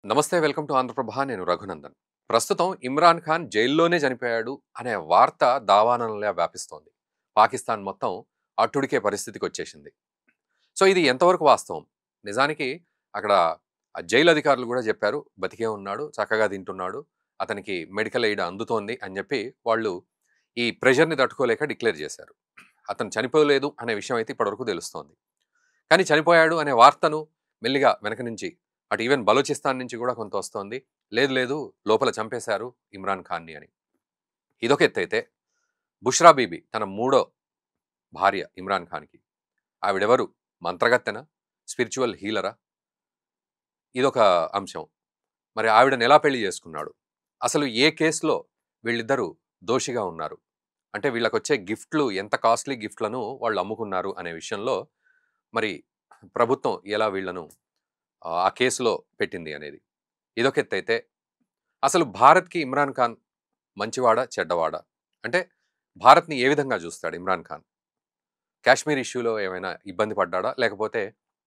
నమస్తే welcome to Andhraprabha నేను రఘునందన్. ప్రస్తుతం ఇమ్రాన్ ఖాన్ జైల్లోనే చనిపోయాడు అనే వార్త దావానంలా వ్యాపిస్తోంది. పాకిస్తాన్ మొత్తం అట్టుడికే పరిస్థితికి వచ్చేసింది. సో ఇది ఎంతవరకు వాస్తవం? నిజానికి అక్కడ ఆ జైలు అధికారులు కూడా చెప్పారు, బతికే ఉన్నాడు, చక్కగా తింటున్నాడు, అతనికి మెడికల్ ఎయిడ్ అందుతోంది అని చెప్పి వాళ్ళు ఈ ప్రెషర్ని తట్టుకోలేక డిక్లేర్ చేశారు. అతను చనిపోలేదు అనే విషయం అయితే ఇప్పటివరకు తెలుస్తోంది. కానీ చనిపోయాడు అనే వార్తను మెల్లిగా వెనక నుంచి అటు ఈవెన్ బలూచిస్తాన్ నుంచి కూడా కొంత వస్తోంది. లేదు లేదు, లోపల చంపేశారు ఇమ్రాన్ ఖాన్ని అని. ఇదొక ఎత్తైతే బుష్రా బీబీ తన మూడో భార్య ఇమ్రాన్ ఖాన్కి, ఆవిడెవరు? మంత్రగత్తెన? స్పిరిచువల్ హీలరా? ఇదొక అంశం. మరి ఆవిడని ఎలా పెళ్లి చేసుకున్నాడు? అసలు ఏ కేసులో వీళ్ళిద్దరూ దోషిగా ఉన్నారు? అంటే వీళ్ళకొచ్చే గిఫ్ట్లు ఎంత కాస్ట్లీ గిఫ్ట్లను వాళ్ళు అమ్ముకున్నారు అనే విషయంలో మరి ప్రభుత్వం ఎలా వీళ్లను ఆ కేసులో పెట్టింది అనేది ఇదొక ఎత్తైతే, అసలు భారత్కి ఇమ్రాన్ ఖాన్ మంచివాడా చెడ్డవాడా? అంటే భారత్ని ఏ విధంగా చూస్తాడు ఇమ్రాన్ ఖాన్? కాశ్మీర్ ఇష్యూలో ఏమైనా ఇబ్బంది పడ్డాడా, లేకపోతే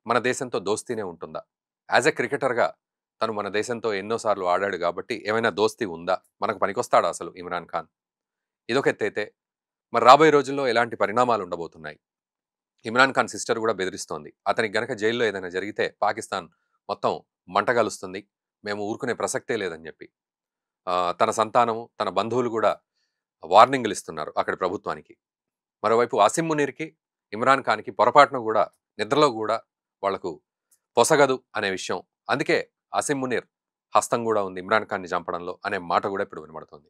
మన దేశంతో దోస్తీనే ఉంటుందా? యాజ్ ఎ క్రికెటర్గా తను మన దేశంతో ఎన్నోసార్లు ఆడాడు కాబట్టి ఏమైనా దోస్తీ ఉందా? మనకు పనికొస్తాడా అసలు ఇమ్రాన్ ఖాన్? ఇదొక ఎత్తైతే, మరి రాబోయే రోజుల్లో ఎలాంటి పరిణామాలు ఉండబోతున్నాయి? ఇమ్రాన్ ఖాన్ సిస్టర్ కూడా బెదిరిస్తోంది, అతనికి గనక జైల్లో ఏదైనా జరిగితే పాకిస్తాన్ మొత్తం మంటగలుస్తుంది, మేము ఊరుకునే ప్రసక్తే లేదని చెప్పి తన సంతానము తన బంధువులు కూడా వార్నింగ్లు ఇస్తున్నారు అక్కడి ప్రభుత్వానికి. మరోవైపు ఆసిమ్ మునీర్కి ఇమ్రాన్ ఖాన్కి పొరపాటును కూడా నిద్రలో కూడా వాళ్లకు పొసగదు అనే విషయం, అందుకే ఆసిమ్ మునీర్ హస్తం కూడా ఉంది ఇమ్రాన్ ఖాన్ని చంపడంలో అనే మాట కూడా ఇప్పుడు వినబడుతుంది.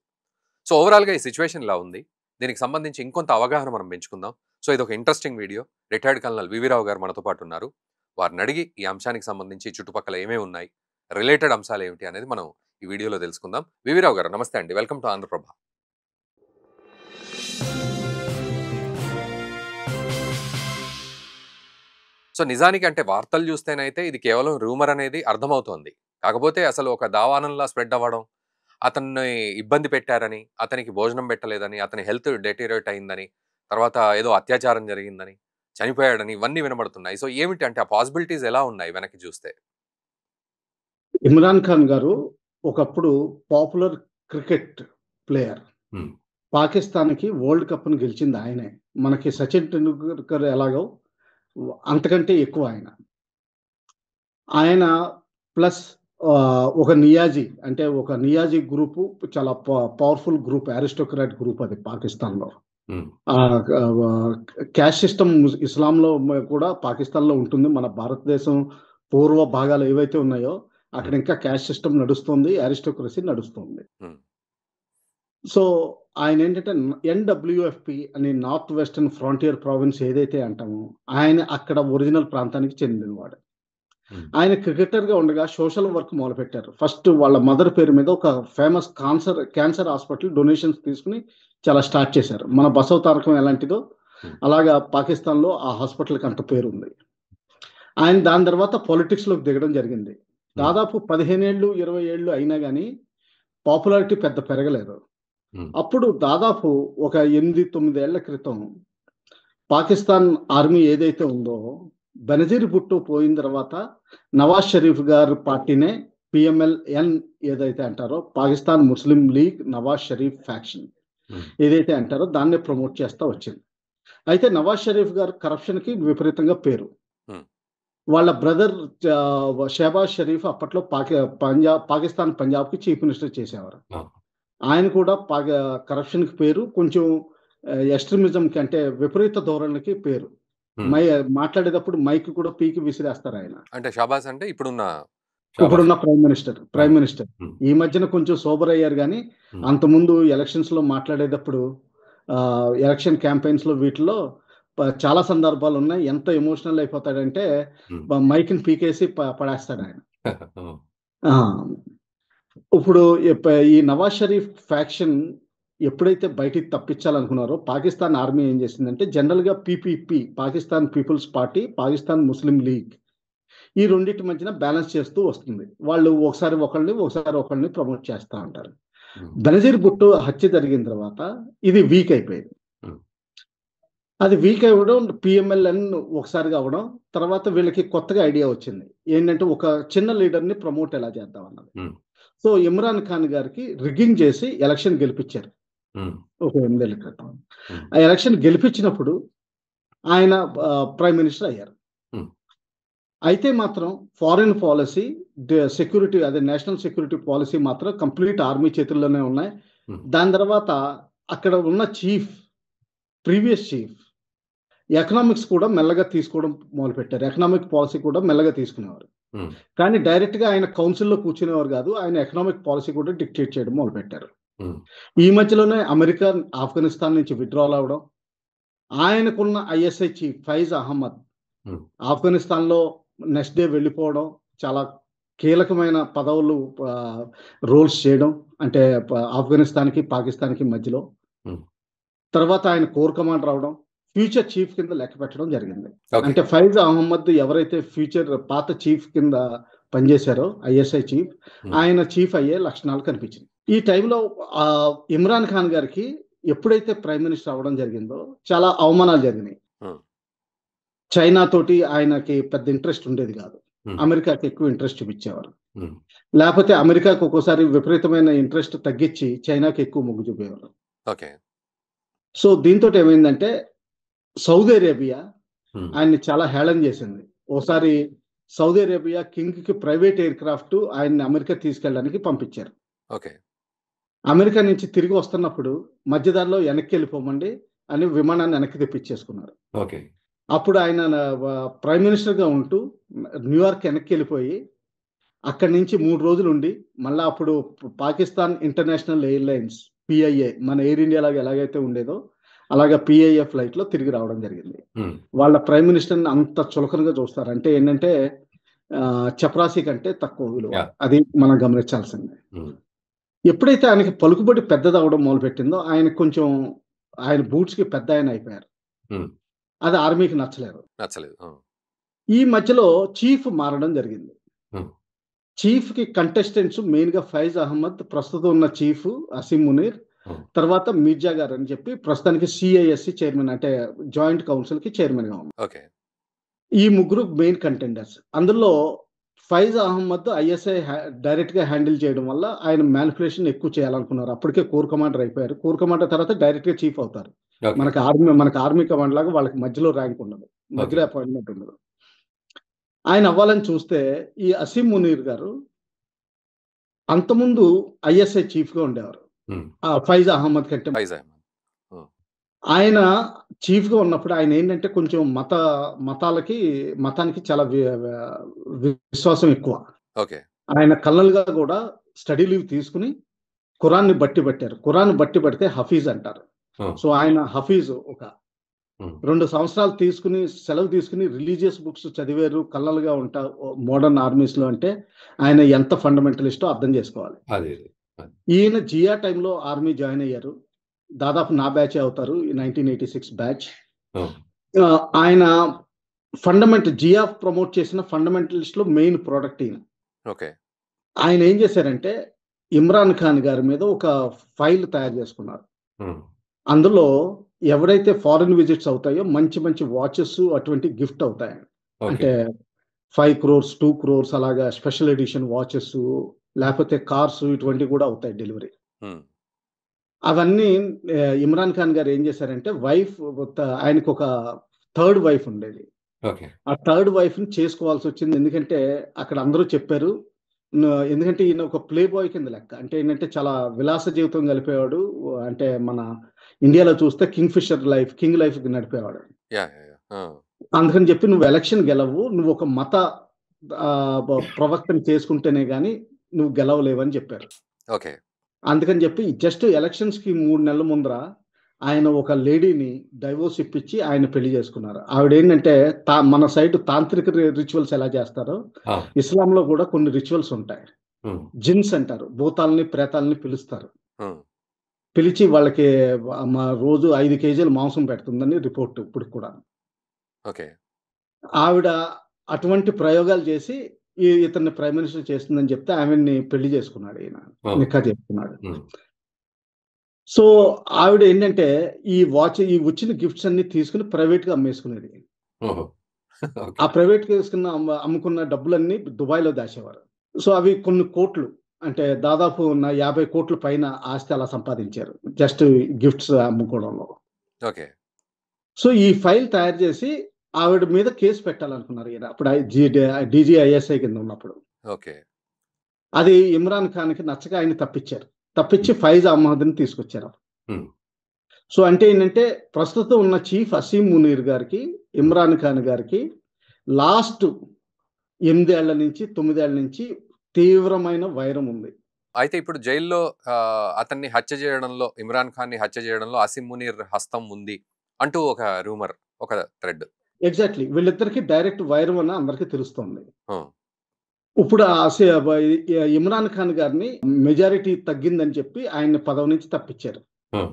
సో ఓవరాల్గా ఈ సిచ్యువేషన్ ఇలా ఉంది. దీనికి సంబంధించి ఇంకొంత అవగాహన మనం పెంచుకుందాం. సో ఇది ఒక interesting video. Retired colonel V V Rao గారు మనతో పాటు ఉన్నారు. వారిని అడిగి ఈ అంశానికి సంబంధించి చుట్టుపక్కల ఏమేమి ఉన్నాయి, రిలేటెడ్ అంశాలు ఏమిటి అనేది మనం ఈ వీడియోలో తెలుసుకుందాం. వివిరావు గారు నమస్తే అండి, వెల్కమ్ టు ఆంధ్రప్రభ. సో నిజానికి అంటే వార్తలు చూస్తేనైతే ఇది కేవలం రూమర్ అనేది అర్థమవుతోంది. కాకపోతే అసలు ఒక దావానంలా స్ప్రెడ్ అవ్వడం, అతన్ని ఇబ్బంది పెట్టారని, అతనికి భోజనం పెట్టలేదని, అతని హెల్త్ డెటీరియేట్ అయిందని, తర్వాత ఏదో అత్యాచారం జరిగిందని, చనిపోయాడని ఇవన్నీ వినబడుతున్నాయి. సో ఏమిటి అంటే ఆ పాసిబిలిటీస్ ఎలా ఉన్నాయి వెనక్కి చూస్తే? ఇమ్రాన్ ఖాన్ గారు ఒకప్పుడు పాపులర్ క్రికెట్ ప్లేయర్. పాకిస్తాన్‌కి వరల్డ్ కప్‌ని గెలిచింది ఆయనే. మనకి సచిన్ టెండూల్కర్ ఎలాగో అంతకంటే ఎక్కువ ఆయన. ఆయన ప్లస్ ఒక నియాజీ గ్రూపు, చాలా పవర్‌ఫుల్ గ్రూప్, అరిస్టోక్రాట్ గ్రూప్ అది పాకిస్తాన్‌లో. క్యాస్ట్ సిస్టమ్ ఇస్లాంలో కూడా పాకిస్తాన్‌లో ఉంటుంది. మన భారతదేశం పూర్వ భాగాలు ఏవైతే ఉన్నాయో అక్కడ ఇంకా క్యాస్ట్ సిస్టమ్ నడుస్తుంది, అరిస్టోక్రసీ నడుస్తుంది. సో ఆయన ఏంటంటే ఎన్‌డబ్ల్యూఎఫ్‌పి అని నార్త్ వెస్టర్న్ ఫ్రాంటియర్ ప్రావిన్స్ ఏదైతే అంటామో, ఆయన అక్కడ ఒరిజినల్ ప్రాంతానికి చెందినవాడు. ఆయన క్రికెటర్‌గా ఉండగా సోషల్ వర్క్ మొదలుపెట్టారు. ఫస్ట్ వాళ్ళ మదర్ పేరు మీద ఒక ఫేమస్ క్యాన్సర్ హాస్పిటల్ డొనేషన్స్ తీసుకుని చాలా స్టార్ట్ చేశారు. మన బసవ తారకం ఎలాంటిదో అలాగా పాకిస్తాన్‌లో ఆ హాస్పిటల్‌కి అంత పేరుంది. ఆయన దాని తర్వాత పొలిటిక్స్‌లోకి దిగడం జరిగింది. దాదాపు 15 ఏళ్ళు, 20 ఏళ్ళు అయినా గానీ పాపులారిటీ పెద్ద పెరగలేదు. అప్పుడు దాదాపు ఒక 8, 9 ఏళ్ల క్రితం పాకిస్తాన్ ఆర్మీ ఏదైతే ఉందో, బెనజీర్ భుట్టో పోయిన తర్వాత నవాజ్ షరీఫ్ గారి పార్టీనే PMLN ఏదైతే అంటారో, Pakistan Muslim league Nawaz Sharif faction ఏదైతే అంటారో దాన్నే ప్రమోట్ చేస్తా వచ్చింది. అయితే నవాజ్ షరీఫ్ గారు కరప్షన్‌కి విపరీతంగా పేరు. వాళ్ళ బ్రదర్ షహబాజ్ షరీఫ్ అప్పట్లో పాకిస్తాన్ పంజాబ్‌కి చీఫ్ మినిస్టర్ చేసేవారు. ఆయన కూడా కరప్షన్‌కి పేరు, కొంచెం ఎక్స్‌ట్రీమిజంకి అంటే విపరీత ధోరణికి పేరు. మాట్లాడేటప్పుడు మైక్ కూడా పీకి విసిరేస్తారు ఆయన. అంటే షహబాజ్ అంటే ఇప్పుడున్న ప్రైమ్ మినిస్టర్. ఈ మధ్యన కొంచెం సోబర్ అయ్యారు గానీ అంతకుముందు ఎలక్షన్స్‌లో మాట్లాడేటప్పుడు ఎలక్షన్ క్యాంపెయిన్స్‌లో వీటిలో చాలా సందర్భాలు ఉన్నాయి. ఎంత ఎమోషనల్ అయిపోతాడంటే మైక్‌ని పీకేసి పడేస్తాడు ఆయన. ఇప్పుడు ఈ నవాజ్ షరీఫ్ ఫ్యాక్షన్ ఎప్పుడైతే బయటికి తప్పించాలనుకున్నారో, పాకిస్తాన్ ఆర్మీ ఏం చేసిందంటే జనరల్‌గా PPP, Pakistan people's party, Pakistan Muslim league, ఈ రెండిటి మధ్యన బ్యాలెన్స్ చేస్తూ వస్తుంది. వాళ్ళు ఒకసారి ఒకళ్ళని ప్రమోట్ చేస్తా ఉంటారు. బెనజీర్ భుట్టో హత్య జరిగిన తర్వాత ఇది వీక్ అయిపోయింది. అది వీక్ అవ్వడం, పిఎంఎల్ఎన్ ఒకసారిగా అవ్వడం. తర్వాత వీళ్ళకి కొత్తగా ఐడియా వచ్చింది. ఏంటంటే ఒక చిన్న లీడర్‌ని ప్రమోట్ ఎలా చేద్దాం అన్నది. హ్మ్. సో, ఇమ్రాన్ ఖాన్ గారికి రిగ్గింగ్ చేసి ఎలక్షన్ గెలిపించారు. హ్మ్. ఒక 8 ఏళ్ల క్రితం. హ్మ్. ఆ ఎలక్షన్ గెలిపించినప్పుడు ఆయన ప్రైమ్ మినిస్టర్ అయ్యారు. హ్మ్. అయితే మాత్రం ఫారిన్ పాలిసీ, సెక్యూరిటీ అదే నేషనల్ సెక్యూరిటీ పాలిసీ మాత్రం కంప్లీట్ ఆర్మీ చేతుల్లోనే ఉన్నాయి. హ్మ్. దాని తర్వాత అక్కడ ఉన్న ప్రీవియస్ చీఫ్ ఎకనామిక్స్ కూడా మెల్లగా తీసుకోవడం మొదలుపెట్టారు. ఎకనామిక్ పాలిసీ కూడా మెల్లగా తీసుకునేవారు. హ్మ్. కానీ డైరెక్ట్‌గా ఆయన కౌన్సిల్‌లో కూర్చునేవారు కాదు. ఆయన ఎకనామిక్ పాలిసీ కూడా డిక్టేట్ చేయడం మొదలుపెట్టారు. హ్మ్. ఈ మధ్యలోనే అమెరికా ఆఫ్ఘనిస్తాన్ నుంచి విత్‌డ్రాల్ అవ్వడం, ఆయనకున్న ఐఎస్ఐ చీఫ్ ఫైజ్ అహ్మద్ హ్మ్. ఆఫ్ఘనిస్తాన్‌లో నెక్స్ట్ డే వెళ్ళిపోవడం, చాలా కీలకమైన పదవులు ఆహ్, రోల్స్ చేయడం. అంటే ఆఫ్ఘనిస్తాన్‌కి, పాకిస్తాన్‌కి మధ్యలో. హ్మ్. తర్వాత ఆయన కోర్ కమాండర్ అవ్వడం, ఫ్యూచర్ చీఫ్ కింద లెక్క పెట్టడం జరిగింది. ఓకే. అంటే ఫైజ్ అహ్మద్ ఎవరైతే పాత చీఫ్ కింద పనిచేశారో ఐఎస్ఐ చీఫ్, హ్మ్. ఆయన చీఫ్ అయ్యే లక్షణాలు కనిపించినాయి. ఈ టైంలో ఇమ్రాన్ ఖాన్ గారికి ఎప్పుడైతే ప్రైమ్ మినిస్టర్ అవ్వడం జరిగిందో చాలా అవమానాలు జరిగినాయి. హ్మ్. చైనా తోటి ఆయనకి పెద్ద ఇంట్రెస్ట్ ఉండేది కాదు. హ్మ్. అమెరికాకి ఎక్కువ ఇంట్రెస్ట్ చూపించేవారు. హ్మ్. లేపోతే అమెరికాకి ఒక్కోసారి విపరీతమైన ఇంట్రెస్ట్ తగ్గించి చైనాకి ఎక్కువ మొగ్గు చూపేవారు. ఓకే. సో, దీంతోటి ఏమైందంటే సౌదీ అరేబియా హ్మ్. ఆయన్ని చాలా హేళన చేసింది. ఓసారి సౌదీ అరేబియా కింగ్‌కి ప్రైవేట్ ఎయిర్ క్రాఫ్ట్ ఆయన్ని అమెరికా తీసుకెళ్ళడానికి పంపించారు. ఓకే. అమెరికా నుంచి తిరిగి వస్తున్నప్పుడు మధ్య దారిలో వెనక్కెళ్ళిపోమండి అని విమానాన్ని వెనక్కి తెప్పించేసుకున్నారు. ఓకే. అప్పుడు ఆయన ప్రైమ్ మినిస్టర్‌గా ఉంటూ న్యూయార్క్ వెనక్కెళ్ళిపోయి అక్కడి నుంచి 3 రోజులుండి మళ్ళా అప్పుడు పాకిస్తాన్ ఇంటర్నేషనల్ ఎయిర్‌లైన్స్ పీఐఏ మన ఎయిర్ ఇండియా లాగా ఎలాగైతే ఉండేదో అలాగా పీఐఏ ఫ్లైట్‌లో తిరిగి రావడం జరిగింది. హ్మ్. వాళ్ళ ప్రైమ్ మినిస్టర్‌ని అంత చులకనగా చూస్తారు. అంటే ఏంటంటే చపరాసి కంటే తక్కువ విలువ. యాహ్! అది మనం గమనించాల్సింది. హ్మ్. ఎప్పుడైతే ఆయనకి పలుకుబడి పెద్దదవ్వడం మొదలుపెట్టిందో ఆయనకు కొంచెం ఆయన బూట్స్‌కి పెద్దాయన అయిపోయారు. హ్మ్. అది ఆర్మీకి నచ్చలేదు. నచ్చలేదు. ఆ! ఈ మధ్యలో చీఫ్ మారడం జరిగింది. హ్మ్. చీఫ్‌కి కంటెస్టెంట్స్ మెయిన్‌గా ఫైజ్ అహ్మద్, ప్రస్తుతం ఉన్న చీఫ్ అసీం మునీర్, హ్మ్. తర్వాత మిర్జా గారని చెప్పి ప్రస్తుతానికి సీఐఎస్‌సి చైర్మన్ అంటే జాయింట్ కౌన్సిల్‌కి చైర్మన్‌గా ఉన్నారు. ఓకే. ఈ ముగ్గురు మెయిన్ కంటెండర్స్. అందులో ఫైజ్ అహ్మద్ ఐఎస్ఐ డైరెక్ట్‌గా హ్యాండిల్ చేయడం వల్ల ఆయన మానిప్యులేషన్ ఎక్కువ చేయాలనుకున్నారు. అప్పటికే కోర్ కమాండర్ అయిపోయారు. కోర్ కమాండర్ తర్వాత డైరెక్ట్‌గా చీఫ్ అవుతారు. ఓకే. మనకి ఆర్మీ కమాండ్ లాగా వాళ్ళకి మధ్యలో ర్యాంక్ ఉండదు. ఓకే. మధ్యలో అపాయింట్‌మెంట్ ఉండదు. ఆయన అవ్వాలని చూస్తే ఈ అసీం మునీర్ గారు అంతకుముందు ఐఎస్ఐ చీఫ్‌గా ఉండేవారు. హ్మ్. ఫైజ్ అహ్మద్ కంటే ఫైజ్ అహ్మద్. హ్మ్. ఆయన చీఫ్‌గా ఉన్నప్పుడు ఆయనేంటంటే కొంచెం మతానికి చాలా విశ్వాసం ఎక్కువ. ఓకే. ఆయన కల్నల్‌గా గూడా స్టడీ లీవ్ తీసుకొని ఖురాన్‌ని బట్టి పట్టారు. ఖురాన్ బట్టి పడితే హఫీజ్ అంటారు. హ్మ్. సో, ఆయన హఫీజ్ ఒక హ్మ్. 2 సంవత్సరాలు సెలవు తీసుకొని రిలీజియస్ బుక్స్ చదివారు. కల్నల్‌గా మోడర్న్ ఆర్మీస్‌లో అంటే ఆయన ఎంత ఫండమెంటలిస్టో అర్థం చేసుకోవాలి. అదే. అదే. అది. ఈయన జియా టైమ్‌లో ఆర్మీ జాయిన్ అయ్యారు. దాదాపు నా బ్యాచే అవుతారు. ఈ 1986 బ్యాచ్. హ్మ్. ఆయన జియా ప్రమోట్ చేసిన ఫండమెంటలిస్ట్‌లో మెయిన్ ప్రొడక్ట్ ఈయన. ఓకే. ఆయన ఏం చేశారంటే, ఇమ్రాన్ ఖాన్ గారి మీద ఒక ఫైల్ తయారు చేసుకున్నారు. హ్మ్. అందులో ఎవరైతే ఫారెన్ విజిట్స్ అవుతాయో మంచి మంచి వాచెస్ అటువంటి గిఫ్ట్ అవుతాయి. ఓకే. అంటే 5,00,00,000, 2,00,00,000 అలాగా స్పెషల్ ఎడిషన్ వాచెస్ లేకపోతే కార్స్ ఇటువంటివి కూడా అవుతాయి డెలివరీ. హ్మ్. అవన్నీ ఇమ్రాన్ ఖాన్ గారు ఏం చేశారంటే ఆయనకొక థర్డ్ వైఫ్ ఉండేది. ఓకే. ఆ థర్డ్ వైఫ్‌ని చేసుకోవాల్సొచ్చింది. ఎందుకంటే అక్కడ అందరూ చెప్పారు. ఎందుకంటే ఈయన ఒక ప్లే బాయ్ కింద లెక్క. అంటే ఏంటంటే చాలా విలాస జీవితం గడిపేవాడు. అంటే మన ఇండియాలో చూస్తే కింగ్ లైఫ్ నడిపేవాడు. యాహ్! యాహ్! యాహ్! ఆ! అందుకని చెప్పి నువ్వు ఎలక్షన్ గెలవ్వు. నువ్వు ఒక మత ప్రవక్తని చేసుకుంటేనే గాని నువ్వు గెలవలేవని చెప్పారు. ఓకే. అందుకని చెప్పి జస్ట్ ఎలక్షన్స్‌కి 3 నెలల ముందర ఆయన ఒక లేడీని డైవోర్స్ ఇప్పించి ఆయన పెళ్లి చేసుకున్నారు. ఆవిడేంటంటే మన సైడ్ తాంత్రిక రిచువల్స్ ఎలా చేస్తారో ఆ! ఇస్లాంలో కూడా కొన్ని రిచువల్స్ ఉంటాయి. హ్మ్. జిన్స్ అంటారు. భూతాల్ని, ప్రేతాల్ని పిలుస్తారు. హ్మ్. పిలిచి వాళ్ళకి రోజు 5 కేజీల మాంసం పెడుతుందని రిపోర్ట్ ఇప్పటికి కూడా. ఓకే. ఆవిడ అటువంటి ప్రయోగాలు చేసి ఇతన్ని ప్రైమ్ మినిస్టర్ చేస్తుందని చెప్తే ఆమెని పెళ్లి చేసుకున్నాడు ఈయన. ఓహ్! నిక్కా చేసుకున్నాడు. హ్మ్. సో ఆవిడ ఏంటంటే ఈ వచ్చిన గిఫ్ట్స్ అన్ని తీసుకుని ప్రైవేట్గా అమ్మేసుకునేది. ఓహో! ఆ ఓకే. ప్రైవేట్‌గా అమ్ముకున్న డబ్బులన్నీ దుబాయ్‌లో దాచేవారు. సో అవి కొన్ని కోట్లు, అంటే దాదాపు 50 కోట్ల పైన ఆస్తి అలా సంపాదించారు. జస్ట్ గిఫ్ట్స్ అమ్ముకోవడంలో. ఓకే. సో ఈ ఫైల్ తయారు చేసి ఆవిడ మీద కేస్ పెట్టాలనుకున్నారు ఈయన. అప్పుడు డీజీఐఎస్ఐ కింద ఉన్నప్పుడు. ఓకే. అది ఇమ్రాన్ ఖాన్‌కి నచ్చక ఆయన్ని తప్పించారు. తప్పించి ఫైజ్ అహ్మద్‌ని తీసుకొచ్చారు. హ్మ్. సో అంటే ఏంటంటే ప్రస్తుతం ఉన్న చీఫ్ అసీం మునీర్ గారికి, ఇమ్రాన్ ఖాన్ గారికి లాస్ట్ 8 ఏళ్ల నుంచి 9 ఏళ్ల నుంచి తీవ్రమైన వైరం ఉంది. అయితే ఇప్పుడు జైల్లో అతన్ని హత్య చేయడంలో, ఇమ్రాన్ ఖాన్‌ని హత్య చేయడంలో అసీం మునీర్ హస్తం ఉంది అంటూ ఒక రూమర్, ఒక థ్రెడ్. ఎగ్జాక్ట్‌లీ. వీళ్ళిద్దరికీ డైరెక్ట్ వైరం అని అందరికీ తెలుస్తోంది. హ్మ్. ఇప్పుడు ఇమ్రాన్ ఖాన్ గారిని మెజారిటీ తగ్గిందని చెప్పి ఆయన్ని పదవి నుంచి తప్పించారు. హ్మ్.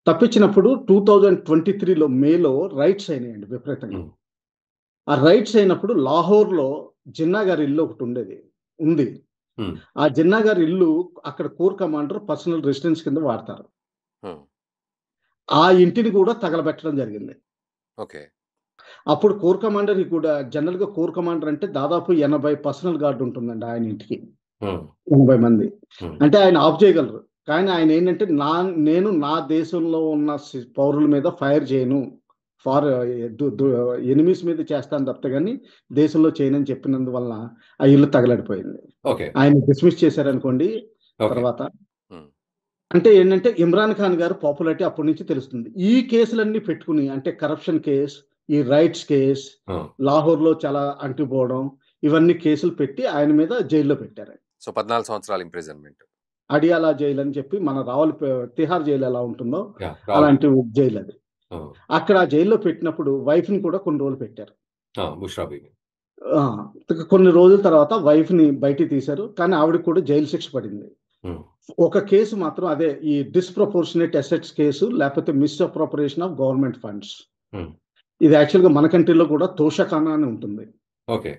తప్పించినప్పుడు 2023లో మేలో రైట్స్ అయినాయండి విపరీతంగా. హ్మ్. ఆ రైట్స్ అయినప్పుడు లాహోర్‌లో జిన్నా గారి ఇల్లు ఒకటి ఉంది. హ్మ్. ఆ జిన్నా గారి ఇల్లు అక్కడ కోర్ కమాండర్ పర్సనల్ రెసిడెన్స్ కింద వాడతారు. హ్మ్. ఆ ఇంటిని కూడా తగలబెట్టడం జరిగింది. ఓకే. అప్పుడు కోర్ కమాండర్‌కి కూడా జనరల్‌గా కోర్ కమాండర్ అంటే దాదాపు 80 పర్సనల్ గార్డ్ ఉంటుందండి ఆయన ఇంటికి. హ్మ్. 80 మంది. హ్మ్. అంటే ఆయన ఆఫ్ చేయగలరు. కానీ ఆయన ఏంటంటే నేను నా దేశంలో ఉన్న పౌరుల మీద ఫైర్ చేయను. ఫార్ దు దు ఎనిమీస్ మీద చేస్తాను తప్పితే గాని దేశంలో చేయనని చెప్పినందువలన ఆ ఇల్లు తగలడిపోయింది. ఓకే. ఆయన్ని డిస్మిస్ చేశారనుకోండి ఓకే. తర్వాత. హ్మ్. అంటే ఏంటంటే ఇమ్రాన్ ఖాన్ గారు పాపులారిటీ అప్పటి నుంచి తెలుస్తుంది. ఈ కేసులన్నీ పెట్టుకొని అంటే కరప్షన్ కేస్, ఈ రైట్స్ కేస్, హ్మ్. లాహోర్‌లో చాలా అంటుకుపోవడం, ఇవన్నీ కేసులు పెట్టి ఆయన మీద జైల్‌లో పెట్టారు. సో 14 సంవత్సరాల ఇంప్రిజన్‌మెంట్. అడియాలా జైలు అని చెప్పి మన తిహార్ జైలు ఎలా ఉంటుందో యాహ్! అలాంటి జైలు అది. హ్మ్. అక్కడ ఆ జైల్‌లో పెట్టినప్పుడు వైఫ్‌ని కూడా కొన్ని రోజులు పెట్టారు. బుష్రా బీబీ. ఆ! కొన్ని రోజుల తర్వాత వైఫ్‌ని బయటికి తీశారు. కానీ ఆవిడకి కూడా జైలు శిక్ష పడింది. హ్మ్. ఒక కేసు మాత్రం అదే ఈ డిస్‌ప్రపోర్షనేట్ అసెట్స్ కేసు లేకపోతే మిస్‌అప్రోప్రియేషన్ ఆఫ్ గవర్నమెంట్ ఫండ్స్. హ్మ్. ఇది యాక్చువల్‌గా మన కంట్రీలో కూడా తోషఖానా అని ఉంటుంది. ఓకే.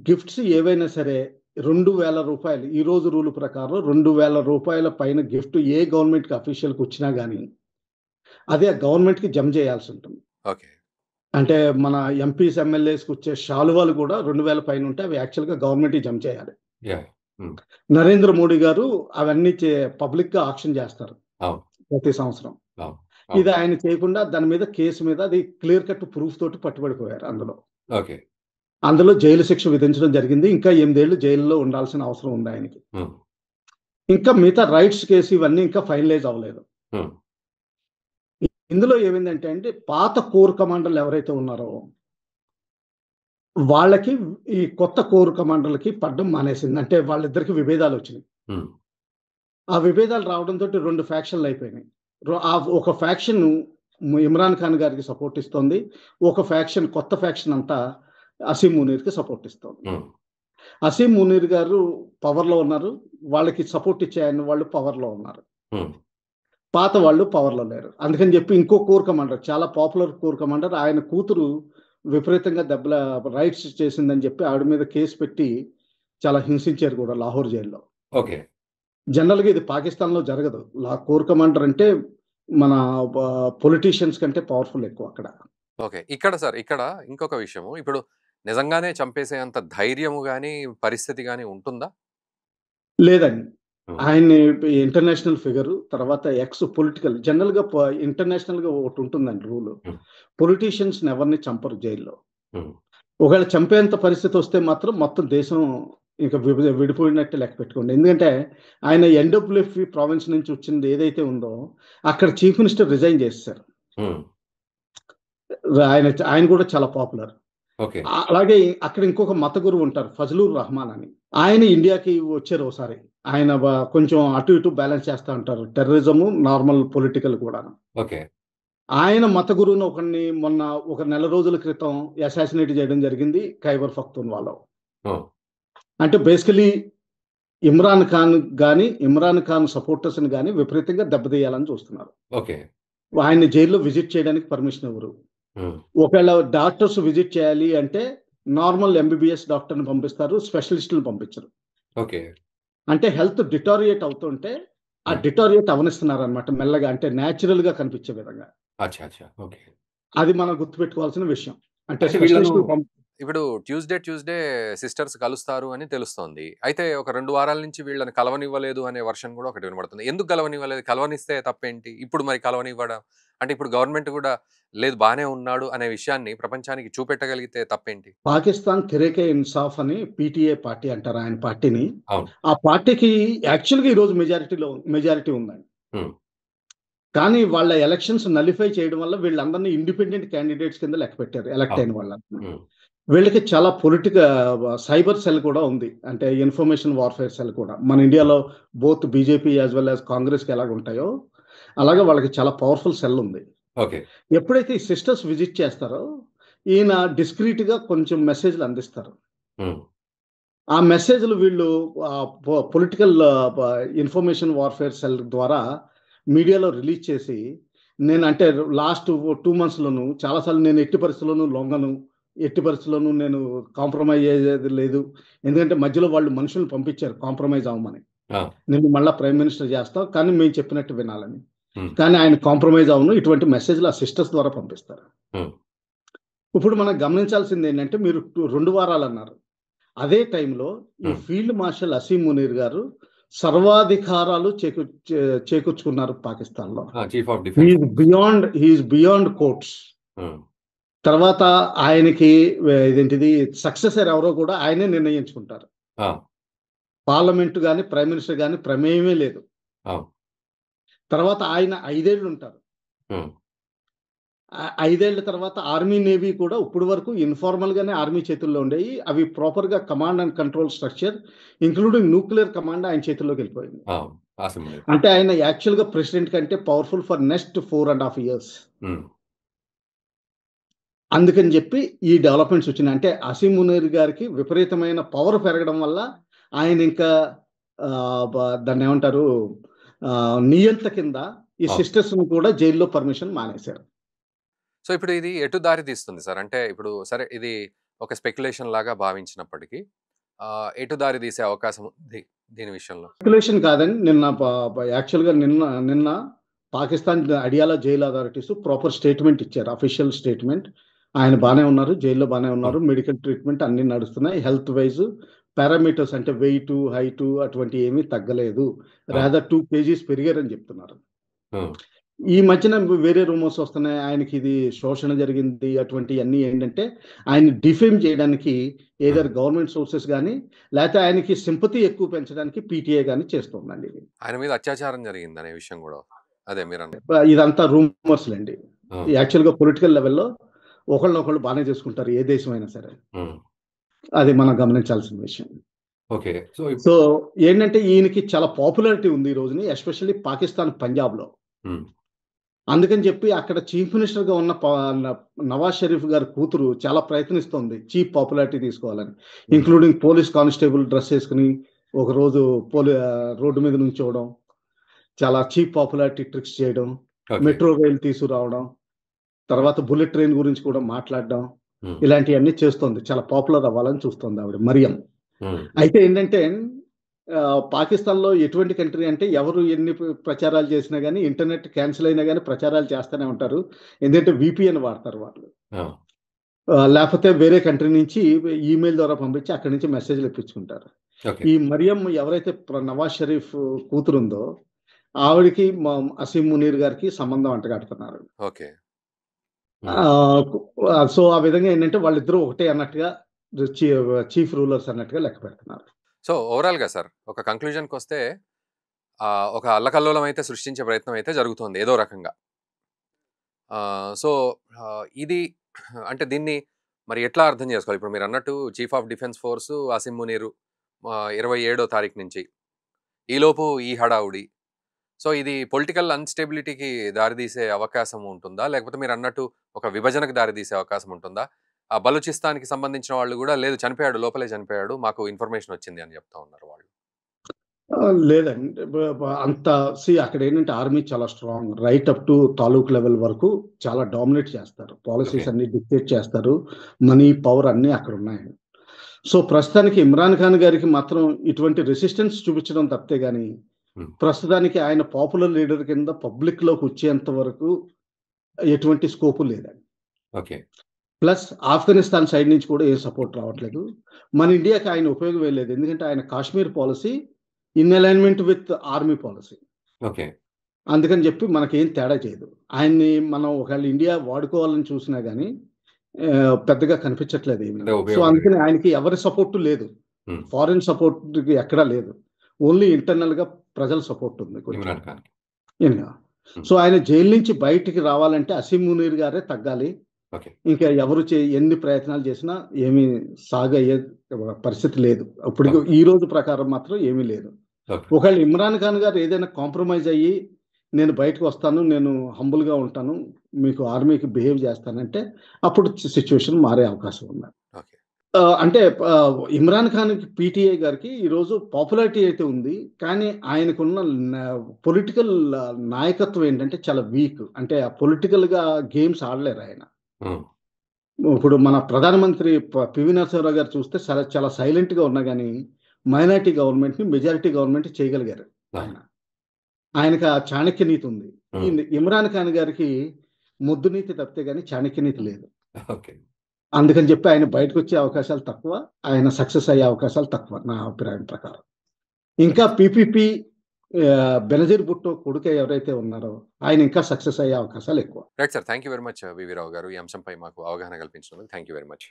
గిఫ్ట్స్ ఏవైనా సరే రూ. 2000 ఈ రోజు రూల్ ప్రకారం రూ. 2000 పైన గిఫ్ట్ ఏ గవర్నమెంట్‌కి అఫీషియల్‌కి వచ్చినా గాని అది ఆ గవర్నమెంట్‌కి జమ చేయాల్సి ఉంటుంది. ఓకే. అంటే మన ఎంపీస్, ఎమ్మెల్యేస్‌కి వచ్చే శాలువాలు కూడా 2000 పైన ఉంటే అవి యాక్చువల్‌గా గవర్నమెంట్‌కి జమ చేయాలి. యాహ్! హ్మ్. నరేంద్ర మోడీ గారు అవన్నీ పబ్లిక్‌గా ఆక్షన్ చేస్తారు అవును. ప్రతి సంవత్సరం. అవును. అవును. ఇది ఆయన చేయకుండా దాని మీద కేస్ మీద అది క్లియర్ కట్ ప్రూఫ్ తోటి పట్టుబడిపోయారు అందులో. ఓకే. అందులో జైలు శిక్ష విధించడం జరిగింది. ఇంకా 8 ఏళ్లు జైలులో ఉండాల్సిన అవసరం ఉంది ఆయనకి. హ్మ్. ఇంకా మిగతా రైట్స్ కేసు ఇవన్నీ ఇంకా ఫైనలైజ్ అవ్వలేదు. హ్మ్. ఇందులో ఏమైందంటే అండి పాత కోర్ కమాండర్‌లు ఎవరైతే ఉన్నారో వాళ్ళకి ఈ కొత్త కోర్ కమాండర్‌లకి పడడం మానేసింది. అంటే వాళ్ళిద్దరికి విభేదాలొచ్చినాయి. హ్మ్. ఆ విభేదాలు రావడంతోటి 2 ఫ్యాక్షన్‌లయిపోయినాయి. ఒక ఫ్యాక్షన్ ఇమ్రాన్ ఖాన్ గారికి సపోర్ట్ ఇస్తోంది. ఒక ఫ్యాక్షన్ కొత్త ఫ్యాక్షన్ అంతా అసీం మునీర్‌కి సపోర్ట్ ఇస్తోంది. హ్మ్. అసీం మునీర్ గారు పవర్‌లో ఉన్నారు. వాళ్ళకి సపోర్ట్ ఇచ్చే వాళ్ళు పవర్‌లో ఉన్నారు. హ్మ్. పాత వాళ్ళు పవర్‌లో లేరు. అందుకని చెప్పి ఇంకో కోర్ కమాండర్ చాలా పాపులర్ కోర్ కమాండర్ ఆయన కూతురు విపరీతంగా రైట్స్ చేసిందని చెప్పి ఆవిడ మీద కేస్ పెట్టి చాలా హింసించారు కూడా లాహోర్ జైల్‌లో. ఓకే. జనరల్‌గా ఇది పాకిస్తాన్‌లో జరగదు. కోర్ కమాండర్ అంటే మన పొలిటీషియన్స్ కంటే పవర్‌ఫుల్ ఎక్కువ అక్కడ. ఓకే. ఇక్కడ ఇంకొక విషయము. ఇప్పుడు నిజంగానే చంపేసేంత ధైర్యము గాని, పరిస్థితి గాని ఉంటుందా? లేదండి. హ్మ్. ఆయన్ని ఇంటర్నేషనల్ ఫిగరు. తర్వాత పొలిటికల్ జనరల్‌గా ఇంటర్నేషనల్‌గా ఒకటుంటుందండి రూలు. హ్మ్. పొలిటీషియన్స్‌ని ఎవరిని చంపరు జైల్‌లో. హ్మ్. ఒకవేళ చంపేంత పరిస్థితొస్తే మాత్రం మొత్తం దేశం ఇక విడిపోయినట్టే లెక్క పెట్టుకోండి. ఎందుకంటే ఆయన ఎన్‌డబ్ల్యూఎఫ్ ప్రావిన్స్ నుంచి వచ్చింది ఏదైతే ఉందో అక్కడ చీఫ్ మినిస్టర్ రిజైన్ చేసేసారు. హ్మ్. ఆయన కూడా చాలా పాపులర్. ఓకే. అలాగే అక్కడ ఇంకొక మత గురువు ఉంటారు. ఫజలుర్ రహమాన్ అని. ఆయన ఇండియాకి వచ్చారు ఓసారి. ఆయన కొంచెం అటు ఇటు బ్యాలెన్స్ చేస్తా ఉంటారు. టెర్రరిజము, నార్మల్ పొలిటికల్ కూడాను. ఓకే. ఆయన మత గురువుని మొన్న ఒక నెల రోజుల క్రితం అసాసినేట్ చేయడం జరిగింది ఖైబర్ పఖ్తూన్‌వాలో. హ్మ్. అంటే బేసికల్లీ ఇమ్రాన్ ఖాన్ సపోర్టర్స్‌ని గాని విపరీతంగా దెబ్బతీయాలని చూస్తున్నారు. ఓకే. ఆయన్ని జైల్‌లో విజిట్ చేయడానికి పర్మిషన్ ఇవ్వరు. హ్మ్. ఒకవేళ డాక్టర్స్ విజిట్ చేయాలి అంటే నార్మల్ ఎంబీబీఎస్ డాక్టర్‌ని పంపిస్తారు. స్పెషలిస్ట్‌లని పంపించరు. ఓకే. అంటే హెల్త్ డిటారియేట్ అవుతుంటే ఆ డిటోరియేట్ అవనిస్తున్నారనమాట మెల్లగా, అంటే న్యాచురల్గా కనిపించే విధంగా. అచ్చా అచ్చా ఓకే. అది మనం గుర్తుపెట్టుకోవాల్సిన విషయం. అంటే అంటే వీళ్ళను స్పెషలిస్టులు ఇప్పుడు ట్యూస్డే సిస్టర్స్ కలుస్తారు అని తెలుస్తోంది. అయితే ఒక 2 వారాల నుంచి వీళ్ళని కలవనివ్వలేదు అనే వర్షన్ కూడా ఒకటి వినబడుతుంది. ఎందుకు కలవనివ్వలేదు? కలవనిస్తే తప్పేంటి? ఇప్పుడు మరి కలవనివ్వడం అంటే ఇప్పుడు గవర్నమెంట్ కూడా లేదు బానే ఉన్నాడు అనే విషయాన్ని ప్రపంచానికి చూపెట్టగలిగితే తప్పేంటి? పాకిస్తాన్ తెహ్రీకే ఇన్సాఫ్ అని పీటీఏ పార్టీ అంటారు ఆయన పార్టీని. అవును. ఆ పార్టీకి యాక్చువల్‌గా ఈరోజు మెజారిటీ ఉందండి. హ్మ్. కానీ వాళ్ళ ఎలక్షన్స్ నలిఫై చేయడం వల్ల వీళ్ళందరినీ ఇండిపెండెంట్ క్యాండిడేట్స్ కింద లెక్కపెట్టారు ఎలక్ట్ అయిన అవును. వాళ్ళందరిని. హ్మ్. వీళ్ళకి చాలా సైబర్ సెల్ కూడా ఉంది. అంటే ఇన్ఫర్మేషన్ వార్‌ఫేర్ సెల్ కూడా. మన హ్మ్. ఇండియాలో both BJP as well as కాంగ్రెస్‌కి ఎలాగుంటాయో, అలాగే వాళ్ళకి చాలా పవర్‌ఫుల్ సెల్ ఉంది. ఓకే. ఎప్పుడైతే ఈ సిస్టర్స్ విజిట్ చేస్తారో, ఈయన డిస్క్రీట్‌గా కొంచెం మెసేజ్‌లు అందిస్తారు. హ్మ్. ఆ మెసేజ్‌లు వీళ్ళు పొలిటికల్ ఇన్ఫర్మేషన్ వార్‌ఫేర్ సెల్ ద్వారా మీడియాలో రిలీజ్ చేసి, నేనంటే లాస్ట్ 2 మంత్స్‌లోను చాలా సార్లు నేను ఎట్టి పరిస్థితుల్లోనూ లొంగను. ఎట్టి పరిస్థితుల్లోనూ నేను కాంప్రమైజ్ అయ్యేది లేదు. ఎందుకంటే మధ్యలో వాళ్ళు మనుషుల్ని పంపించారు కాంప్రమైజ్ అవ్వమని. ఆ! నిన్ను మళ్ళా ప్రైమ్ మినిస్టర్ చేస్తాం. కానీ మేము చెప్పినట్టు వినాలని. హ్మ్. కానీ ఆయన కాంప్రమైజ్ అవ్వను. ఇటువంటి మెసేజ్‌లు ఆ సిస్టర్స్ ద్వారా పంపిస్తారు. హ్మ్. ఇప్పుడు మనం గమనించాల్సిందేంటంటే మీరు 2 వారాలన్నారు. అదే టైంలో ఈ హ్మ్. ఫీల్డ్ మార్షల్ అసీం మునీర్ గారు సర్వాధికారాలు చేకూర్చుకున్నారు పాకిస్తాన్‌లో. ఆ! Chief of defence. He is beyond courts. హ్మ్. తర్వాత ఆయనకి ఇదేంటిది సక్సెసర్ ఎవరో కూడా ఆయనే నిర్ణయించుకుంటారు. ఆ! పార్లమెంట్ గాని, ప్రైమ్ మినిస్టర్ గాని ప్రమేయమే లేదు. అవును. తర్వాత ఆయన 5 ఏళ్ళు ఉంటారు. హ్మ్. 5 ఏళ్ల తర్వాత ఆర్మీ, నేవీ కూడా ఇప్పటి వరకు ఇన్ఫార్మల్‌గానే ఆర్మీ చేతుల్లో ఉండేయి. అవి ప్రాపర్‌గా command and control structure including nuclear command ఆయన చేతుల్లోకెళ్ళిపోయింది. అవును. ఆసిమ్ మునీర్. అంటే ఆయన యాక్చువల్‌గా ప్రెసిడెంట్ కంటే పవర్‌ఫుల్ ఫర్ నెక్స్ట్ 4 ½ ఇయర్స్. హ్మ్. అందుకని చెప్పి ఈ డెవలప్‌మెంట్స్ వచ్చినాయి. అంటే అసీం మునీర్ గారికి విపరీతమైన పవర్ పెరగడం వల్ల ఆయన ఇంకా ఆహ్, బ దాన్నేమంటారు నియంత కింద ఈ అవును. సిస్టర్స్‌ని కూడా జైల్‌లో పర్మిషన్ మానేశారు. సో, ఇప్పుడు ఇది ఎటు దారి తీస్తుంది సార్? అంటే ఇప్పుడు సరే ఇది ఒక స్పెక్యులేషన్ లాగా భావించినప్పటికీ ఎటు దారి తీసే అవకాశం ఉంది దీని విషయంలో? స్పెక్యులేషన్ కాదండి. నిన్న ప ప యాక్చువల్‌గా నిన్న Pakistan Adiala jail authorities proper statement ఇచ్చారు. Official statement. ఆయన బానే ఉన్నారు. జైల్‌లో బానే ఉన్నారు. హ్మ్. మెడికల్ ట్రీట్మెంట్ అన్నీ నడుస్తున్నాయి. హెల్త్ వైస్ పారామీటర్స్ అంటే వెయిటు, హైటు అటువంటివి ఏమీ తగ్గలేదు. అవును. రాదర్ 2 కేజీస్ పెరిగారని చెప్తున్నారు. హ్మ్. ఈ మధ్యన వేరే రూమర్స్ వస్తున్నాయి. ఆయనకిది శోషణ జరిగింది. అటువంటియన్నీ ఏంటంటే, ఆయన్ని డిఫేమ్ చేయడానికి హ్మ్. ఎయిదర్ గవర్నమెంట్ సోర్సెస్ గాని, లేతే ఆయనకి సింపతి ఎక్కువ పెంచడానికి పీటీఐ గాని చేస్తోందండి ఇది. ఆయన మీద అత్యాచారం జరిగిందనే విషయం గూడా. అదే మీరన్నది. ఇదంతా రూమర్స్‌లెండి. హ్మ్. యాక్చువల్‌గా పొలిటికల్ లెవెల్‌లో ఒకళ్ళనొకళ్ళు బానే చేసుకుంటారు. ఏ దేశమైనా సరే. హ్మ్. అది మనం గమనించాల్సిన విషయం. ఓకే. సో, సో, ఏంటంటే ఈయనకి చాలా పాపులారిటీ ఉంది ఈ రోజుని. ఎస్పెషల్లీ పాకిస్తాన్ పంజాబ్‌లో. హ్మ్. అందుకని చెప్పి అక్కడ చీఫ్ మినిస్టర్‌గా ఉన్న నవాజ్ షరీఫ్ గారి కూతురు చాలా ప్రయత్నిస్తోంది. చీప్ పాపులారిటీ తీసుకోవాలని. హుహు. ఇంక్లూడింగ్ పోలీస్ కానిస్టేబుల్ డ్రెస్ ఏసుకొని ఒకరోజు రోడ్డు మీద నుంచోవడం, చాలా చీప్ పాపులారిటీ ట్రిక్స్ చేయడం, ఓకే. మెట్రో రైల్ తీసుకురావడం, తర్వాత బుల్లెట్ ట్రైన్ గురించి కూడా మాట్లాడడం, హ్మ్. ఇలాంటియన్నీ చేస్తోంది. చాలా పాపులర్ అవ్వాలని చూస్తోంది ఆవిడ మరియం. హ్మ్. అయితే ఏంటంటే పాకిస్తాన్‌లో ఎటువంటి కంట్రీ అంటే ఎవరు ఎన్ని ప్రచారాలు చేసినా గాని ఇంటర్నెట్ క్యాన్సిల్ అయినా గాని ప్రచారాలు చేస్తూనే ఉంటారు. ఎందుకంటే వీపీఎన్ వాడతారు వాళ్ళు. ఆ! లేపోతే వేరే కంట్రీ నుంచి ఈమెయిల్ ద్వారా పంపించి అక్కడి నుంచి మెసేజ్‌లు ఇప్పించుకుంటారు. ఓకే. ఈ మరియం ఎవరైతే నవాజ్ షరీఫ్ కూతురుందో ఆవిడకి అసీం మునీర్ గారికి సంబంధం అంటగడుతున్నారు. ఓకే. హ్మ్. సో, ఆ విధంగా ఏంటంటే వాళ్ళిద్దరూ ఒకటే అన్నట్టుగా చీ చీఫ్ రూలర్స్ అన్నట్టుగా లెక్క పెడుతున్నారు. సో, ఓవరాల్‌గా సార్ ఒక కంక్లూజన్‌కొస్తే ఒక అల్లకల్లోలం అయితే సృష్టించే ప్రయత్నం అయితే జరుగుతోంది ఏదో రకంగా. సో, ఇది అంటే దీన్ని మరి ఎట్లా అర్థం చేసుకోవాలి? ఇప్పుడు మీరన్నట్టు chief of defence forces Asim Munir 27 తారీఖు నుంచి. ఈలోపు ఈ హడావుడి. సో, ఇది పొలిటికల్ అన్‌స్టెబిలిటీకి దారితీసే అవకాశం ఉంటుందా? లేకపోతే మీరన్నట్టు ఒక విభజనకు దారితీసే అవకాశం ఉంటుందా? బలూచిస్తాన్‌కి సంబంధించిన వాళ్ళు గూడా లేదు చనిపోయాడు, లోపలే చనిపోయాడు. మాకు ఇన్ఫర్మేషన్ వచ్చింది అని చెప్తా ఉన్నారు వాళ్ళు. లేదండి. బ బ అంత అక్కడేంటంటే ఆర్మీ చాలా strong. Right up to taluk level వరకు చాలా డామినేట్ చేస్తారు. ఓకే. పాలిసీస్ అన్నీ డిక్టేట్ చేస్తారు. మనీ, పవర్ అన్నీ అక్కడున్నాయి. సో, ప్రస్తుతానికి ఇమ్రాన్ ఖాన్ గారికి మాత్రం ఇటువంటి రెసిస్టెన్స్ చూపించడం తప్పితే గాని, హ్మ్. ప్రస్తుతానికి ఆయన పాపులర్ లీడర్ కింద పబ్లిక్‌లోకి వచ్చేంత వరకు ఎటువంటి స్కోపు లేదండి. ఓకే. ప్లస్ ఆఫ్ఘనిస్తాన్ సైడ్ నుంచి కూడా ఏ సపోర్ట్ రావట్లేదు. మన ఇండియాకి ఆయన ఉపయోగం ఏం లేదు. ఎందుకంటే ఆయన Kashmir policy in alignment with army policy. Okay. అందుకని చెప్పి మనకేం తేడా చేయదు. ఆయన్ని మనం ఒకవేళ ఇండియా వాడుకోవాలని చూసినా గానీ పెద్దగా కనిపించట్లేదు ఏమీ. అంటే సో, అందుకని ఉపయోగపడేది. ఆయనకి ఎవరి సపోర్టు లేదు. హ్మ్. ఫారెన్ సపోర్ట్‌కి ఎక్కడా లేదు. ఓన్లీ ఇంటర్నల్‌గా ప్రజల సపోర్ట్ ఉంది కొంచెం. ఇమ్రాన్ ఖాన్‌కి. యాహ్! హ్మ్. సో, ఆయన జైలు నుంచి బయటికి రావాలంటే అసీం మునీర్ గారే తగ్గాలి. ఓకే. ఇంకా ఎవరు ఎన్ని ప్రయత్నాలు చేసినా ఏమీ సాగయ్యే పరిస్థితి లేదు. ఇప్పటికి ఓకే. ఈ రోజు ప్రకారం మాత్రం ఏమీ లేదు. ఓకే. ఒకవేళ ఇమ్రాన్ ఖాన్ గారు ఏదైనా కాంప్రమైజ్ అయ్యి, నేను బయటకు వస్తాను, నేను హంబుల్‌గా ఉంటాను, మీకు ఆర్మీకి బిహేవ్ చేస్తానంటే, అప్పుడు సిట్యుయేషన్ మారే అవకాశం ఉంది. ఓకే. అంటే ఇమ్రాన్ ఖాన్‌కి పీటీఐ గారికి ఈరోజు పాపులారిటీ అయితే ఉంది. కానీ ఆయనకున్న పొలిటికల్ నాయకత్వం ఏంటంటే చాలా వీక్. అంటే పొలిటికల్‌గా గేమ్స్ ఆడలేరు ఆయన. హ్మ్. ఇప్పుడు మన ప్రధానమంత్రి పివి నరసింహారావు గారు చూస్తే చాలా చాలా సైలెంట్‌గా ఉన్నా గాని, మైనారిటీ గవర్నమెంట్‌ని మెజారిటీ గవర్నమెంట్ చేయగలిగారు ఆయన. ఆయనకి ఆ చాణక్య నీతి ఉంది. హ్మ్. ఇమ్రాన్ ఖాన్ గారికి మొద్దు నీతి తప్పితే గాని చాణక్య నీతి లేదు. ఓకే. అందుకని చెప్పి ఆయన బయటకొచ్చే అవకాశాలు తక్కువ. ఆయన సక్సెస్ అయ్యే అవకాశాలు తక్కువ నా అభిప్రాయం ప్రకారం. ఇంకా రైట్. పీపీపీ బెనజీర్ భుట్టో కొడుకు ఎవరైతే ఉన్నారో ఆయన ఇంకా సక్సెస్ అయ్యే అవకాశాలు ఎక్కువ. Right sir. Thank you very much VV Rao గారు. ఈ అంశంపై మాకు అవగాహన కల్పించినందుకు thank you very much.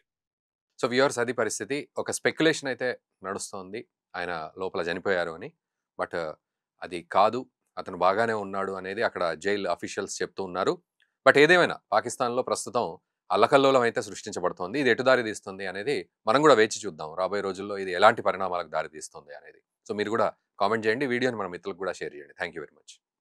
So viewers, అది పరిస్థితి. ఒక స్పెక్యులేషన్ అయితే నడుస్తోంది. ఆయన లోపల చనిపోయారు అని. బట్ అది కాదు. అతను బాగానే ఉన్నాడు అనేది అక్కడ జైల్ అఫీషియల్స్ చెప్తూ ఉన్నారు. బట్ ఏదేమైనా పాకిస్తాన్‌లో ప్రస్తుతం అల్లకల్లోలం అయితే సృష్టించబడుతోంది. ఇది ఎటు దారి తీస్తుంది అనేది మనం కూడా వేచి చూద్దాం. రాబోయే రోజుల్లో ఇది ఎలాంటి పరిణామాలకు దారి తీస్తుంది అనేది. సో మీరు కూడా కామెంట్ చేయండి. వీడియోని మన మిత్రులకు కూడా షేర్ చేయండి. Thank you very much.